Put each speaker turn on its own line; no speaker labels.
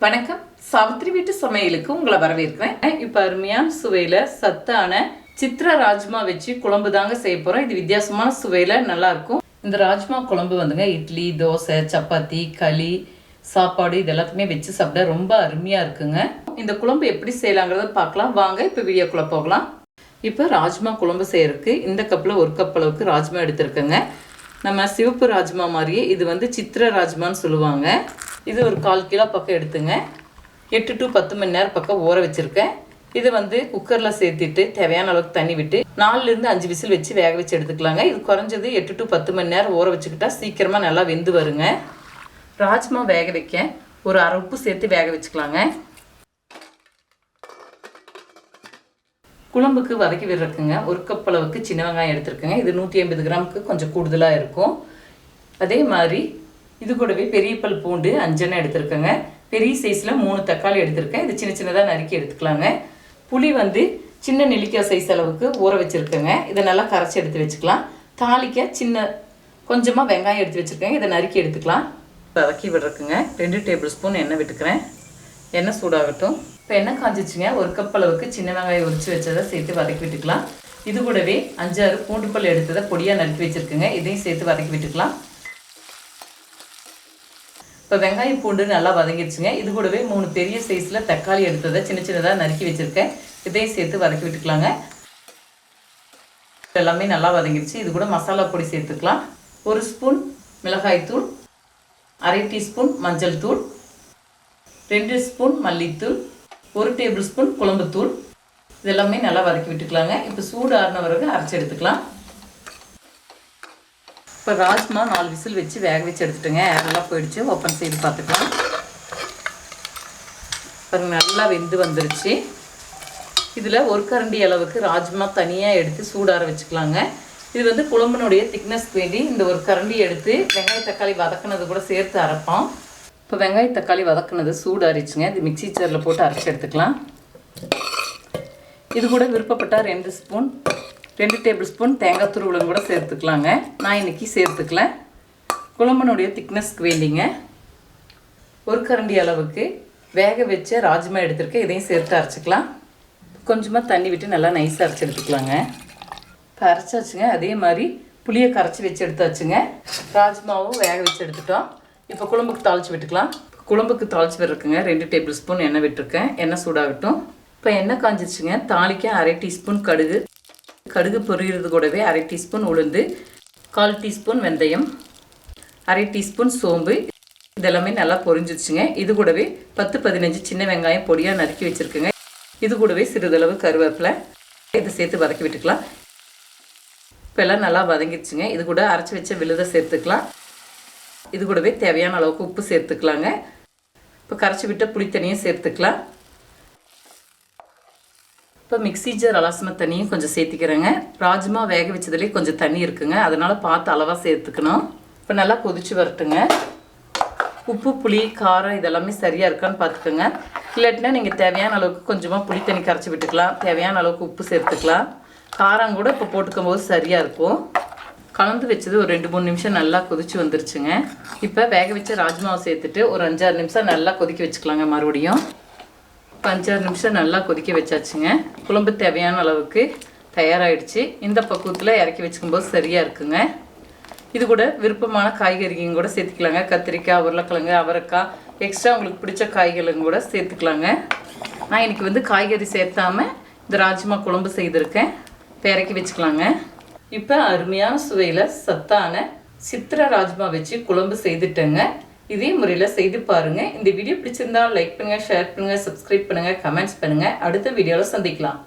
வணக்கம். சாவித்திரி வீட்டு சமையலுக்கு உங்களை வரவேற்கிறேன். இப்போ அருமையான சுவையில் சத்தான சித்ரா ராஜ்மா வச்சு குழம்பு தாங்க செய்ய போகிறோம். இது வித்தியாசமான சுவையில் நல்லாயிருக்கும். இந்த ராஜ்மா குழம்பு வந்துங்க இட்லி, தோசை, சப்பாத்தி, களி, சாப்பாடு இது எல்லாத்தையுமே வச்சு சாப்பிட ரொம்ப அருமையாக இருக்குங்க. இந்த குழம்பு எப்படி செய்யலாங்கிறத பார்க்கலாம் வாங்க. இப்போ வீடியோக்குள்ளே போகலாம். இப்போ ராஜ்மா குழம்பு செய்யறதுக்கு இந்த கப்பில் 1 கப் அளவுக்கு ராஜ்மா எடுத்துருக்கேங்க. நம்ம சிவப்பு ராஜ்மா மாதிரியே இது வந்து சித்ரா ராஜ்மான்னு சொல்லுவாங்க. இது ஒரு 1/4 கிலோ பக்கம் எடுத்துங்க. 8 to 10 மணி நேரம் பக்கம் ஊற வச்சுருக்கேன். இது வந்து குக்கரில் சேர்த்துட்டு தேவையான அளவுக்கு தண்ணி விட்டு 4லேருந்து 5 விசில் வச்சு வேக வச்சு எடுத்துக்கலாங்க. இது குறைஞ்சது 8 to 10 மணி நேரம் ஊற வச்சுக்கிட்டா சீக்கிரமாக நல்லா வெந்து வருங்க. ராஜ்மா வேக வைக்க ஒரு அரை உப்பு சேர்த்து வேக வச்சுக்கலாங்க. குழம்புக்கு வதக்கி விடுறதுக்குங்க 1 கப் அளவுக்கு சின்ன வெங்காயம் எடுத்துருக்குங்க. இது 150 கிராமுக்கு கொஞ்சம் கூடுதலாக இருக்கும். அதே மாதிரி இது கூடவே பெரிய பல் பூண்டு 5 எடுத்துருக்கேங்க. பெரிய சைஸில் 3 தக்காளி எடுத்துருக்கேன். இது சின்ன சின்னதாக நறுக்கி எடுத்துக்கலாங்க. புளி வந்து சின்ன நெல்லிக்காய் சைஸ் அளவுக்கு ஊற வச்சுருக்கேங்க. இதை நல்லா கரைச்சி எடுத்து வச்சுக்கலாம். தாளிக்க கொஞ்சமாக வெங்காயம் எடுத்து வச்சுருக்கேங்க. இதை நறுக்கி எடுத்துக்கலாம். வதக்கி விடுறதுக்குங்க 2 டேபிள் ஸ்பூன் எண்ணெய் விட்டுக்கிறேன். எண்ணெய் சூடாகட்டும். இப்போ எண்ணெய் காஞ்சிச்சுங்க. 1 கப் அளவுக்கு சின்ன வெங்காயம் உரித்து வச்சதை சேர்த்து வதக்கி விட்டுக்கலாம். இது கூடவே 5-6 பூண்டு பல் எடுத்ததை பொடியாக நறுக்கி வச்சுருக்குங்க. இதையும் சேர்த்து வதக்கி விட்டுக்கலாம். இப்போ வெங்காயம் பூண்டு நல்லா வதங்கிடுச்சுங்க. இது கூடவே 3 பெரிய சைஸில் தக்காளி எடுத்ததை சின்ன சின்னதாக நறுக்கி வச்சுருக்கேன். இதையும் சேர்த்து வதக்கி விட்டுக்கலாங்க. எல்லாமே நல்லா வதங்கிடுச்சு. இது கூட மசாலா பொடி சேர்த்துக்கலாம். 1 ஸ்பூன் மிளகாய்த்தூள், அரை டீஸ்பூன் மஞ்சள் தூள், 2 ஸ்பூன் மல்லித்தூள், 1 டேபிள் ஸ்பூன் குழம்புத்தூள், இதெல்லாமே நல்லா வதக்கி விட்டுக்கலாங்க. இப்போ சூடு ஆறின பிறகு அரைச்சி எடுத்துக்கலாம். இப்போ ராஜ்மா 4 விசில் வச்சு வேக வச்சு எடுத்துட்டுங்க. ஏரெல்லாம் போயிடுச்சு. ஓப்பன் செய்து பார்த்துக்கலாம். பாருங்க நல்லா வெந்து வந்துருச்சு. இதில் 1 கரண்டி அளவுக்கு ராஜ்மா தனியாக எடுத்து சூடார வச்சுக்கலாங்க. இது வந்து குழம்புனுடைய திக்னஸ்க்கு வேண்டி இந்த 1 கரண்டி எடுத்து வெங்காய தக்காளி வதக்குனது கூட சேர்த்து அரைப்போம். இப்போ வெங்காய தக்காளி வதக்குனது சூடாரிச்சுங்க. இது மிக்சி ஜாரில் போட்டு அரைச்சி எடுத்துக்கலாம். இது கூட விருப்பப்பட்டால் 2 டேபிள் ஸ்பூன் தேங்காய் துருவலும் கூட சேர்த்துக்கலாங்க. நான் இன்றைக்கி சேர்த்துக்கல. குழம்புனுடைய திக்னஸ்க்கு வேண்டிங்க 1 கரண்டி அளவுக்கு வேக வச்ச ராஜ்மா எடுத்துருக்கேன். இதையும் சேர்த்து அரைச்சிக்கலாம். கொஞ்சமாக தண்ணி விட்டு நல்லா நைஸாக அரைச்சி எடுத்துக்கலாங்க. இப்போ அரைச்சாச்சுங்க. அதே மாதிரி புளியை கரைச்சி வச்சு எடுத்தாச்சுங்க. ராஜ்மாவும் வேக வச்சு எடுத்துட்டோம். இப்போ குழம்புக்கு தாளித்து விட்டுக்கலாம். குழம்புக்கு தாளித்து விட்டுருக்குங்க. 2 டேபிள் ஸ்பூன் எண்ணெய் விட்டுருக்கேன். எண்ணெய் சூடாகட்டும். இப்போ எண்ணெய் காஞ்சிச்சுங்க. தாளிக்க அரை டீஸ்பூன் கடுகு பொரியிறது கூடவே அரை டீஸ்பூன் உளுந்து, 1/4 டீஸ்பூன் வெந்தயம், அரை டீஸ்பூன் சோம்பு இதெல்லாமே நல்லா பொரிஞ்சிச்சுங்க. இது கூடவே 10-15 சின்ன வெங்காயம் பொடியாக நறுக்கி வச்சுருக்குங்க. இது கூடவே சிறிதளவு கருவேப்பிலை இதை சேர்த்து வதக்கி விட்டுக்கலாம். இப்போ எல்லாம் நல்லா வதங்கிடுச்சுங்க. இது கூட அரைச்சி வச்ச விழுதை சேர்த்துக்கலாம். இது கூடவே தேவையான அளவுக்கு உப்பு சேர்த்துக்கலாங்க. இப்போ கரைச்சி விட்ட புளித்தண்ணியும் சேர்த்துக்கலாம். இப்போ மிக்ஸி ஜார் அலசின தண்ணியும் கொஞ்சம் சேர்த்திக்கிறேங்க. ராஜ்மா வேக வச்சதுலேயே கொஞ்சம் தண்ணி இருக்குங்க. அதனால் பார்த்து அளவாக சேர்த்துக்கணும். இப்போ நல்லா கொதிச்சு வரட்டுங்க. உப்பு, புளி, காரம் இதெல்லாமே சரியாக இருக்கான்னு பார்த்துக்கோங்க. இல்லாட்டினா நீங்கள் தேவையான அளவுக்கு கொஞ்சமாக புளி தண்ணி கரைச்சி விட்டுக்கலாம். தேவையான அளவுக்கு உப்பு சேர்த்துக்கலாம். காரம் கூட இப்போ போட்டுக்கும் போது சரியாக இருக்கும். கலந்து வச்சது ஒரு 2-3 நிமிஷம் நல்லா கொதிச்சு வந்துருச்சுங்க. இப்போ வேக வச்ச ராஜ்மாவை சேர்த்துட்டு ஒரு 5-6 நிமிஷம் நல்லா கொதிக்க வச்சுக்கலாங்க. மறுபடியும் 5-6 நிமிஷம் நல்லா கொதிக்க வச்சாச்சுங்க. குழம்பு தேவையான அளவுக்கு தயாராகிடுச்சு. இந்த பக்குவத்தில் இறக்கி வச்சுக்கும்போது சரியாக இருக்குங்க. இது கூட விருப்பமான காய்கறிங்க கூட சேர்த்துக்கலாங்க. கத்திரிக்காய், உருளைக்கிழங்கு, அவரைக்காய், எக்ஸ்ட்ரா உங்களுக்கு பிடிச்ச காய்கறிங்க கூட சேர்த்துக்கலாங்க. நான் இன்றைக்கி வந்து காய்கறி சேர்த்தாமல் இந்த ராஜ்மா குழம்பு செய்திருக்கேன். இப்போ இறக்கி வச்சுக்கலாங்க. இப்போ அருமையான சுவையில் சத்தான சித்ரா ராஜ்மா வச்சு குழம்பு செய்துட்டேங்க. இதே முறையில் செய்து பாருங்கள். இந்த வீடியோ பிடிச்சிருந்தா லைக் பண்ணுங்கள், ஷேர் பண்ணுங்கள், சப்ஸ்கிரைப் பண்ணுங்கள், கமெண்ட்ஸ் பண்ணுங்கள். அடுத்த வீடியோவில் சந்திக்கலாம்.